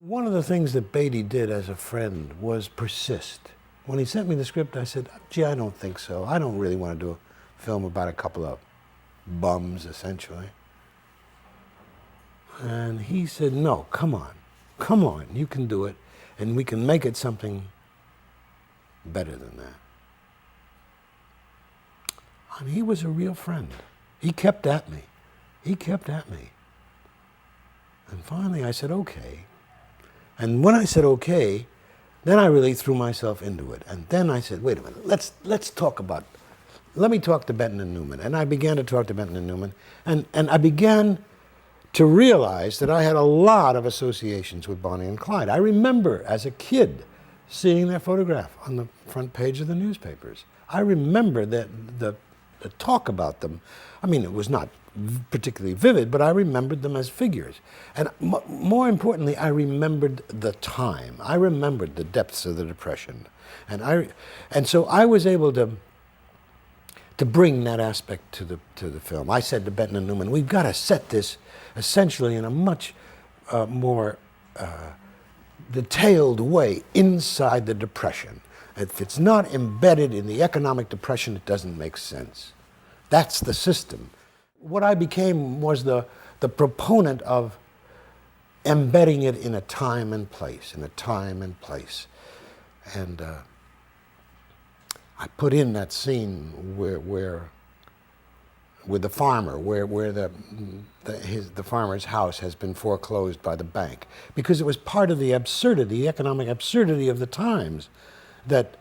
One of the things that Beatty did as a friend was persist. When he sent me the script, I said, gee, I don't think so. I don't really want to do a film about a couple of bums, essentially. And he said, no, come on, you can do it, and we can make it something better than that. And he was a real friend. He kept at me. He kept at me. And finally I said, okay. And when I said okay, then I really threw myself into it. And then I said, wait a minute, let's talk about, let me talk to Benton and Newman. And I began to talk to Benton and Newman. And I began to realize that I had a lot of associations with Bonnie and Clyde. I remember as a kid seeing their photograph on the front page of the newspapers. I remember that the talk about them. I mean, it was not particularly vivid, but I remembered them as figures. And more importantly, I remembered the time. I remembered the depths of the Depression. And so I was able to bring that aspect to the film. I said to Benton and Newman, we've got to set this essentially in a much more detailed way inside the Depression. If it's not embedded in the economic depression, it doesn't make sense. That's the system. What I became was the proponent of embedding it in a time and place, And I put in that scene where with the farmer, where the farmer's house has been foreclosed by the bank, because it was part of the absurdity, the economic absurdity of the times, that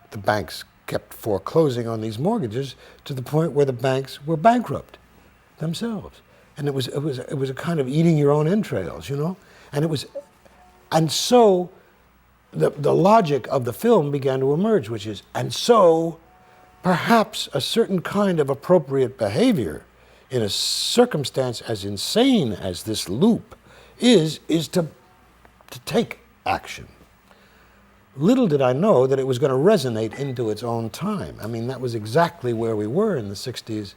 the banks kept foreclosing on these mortgages to the point where the banks were bankrupt themselves. And it was a kind of eating your own entrails, you know? And so the logic of the film began to emerge, which is, and so perhaps a certain kind of appropriate behavior in a circumstance as insane as this loop is to take action. Little did I know that it was going to resonate into its own time. I mean, that was exactly where we were in the 60s,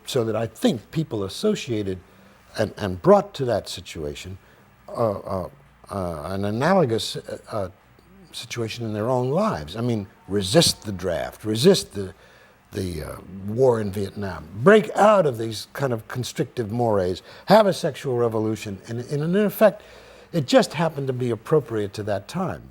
so that I think people associated and brought to that situation an analogous situation in their own lives. I mean, resist the draft, resist the war in Vietnam, break out of these kind of constrictive mores, have a sexual revolution, and in effect, it just happened to be appropriate to that time.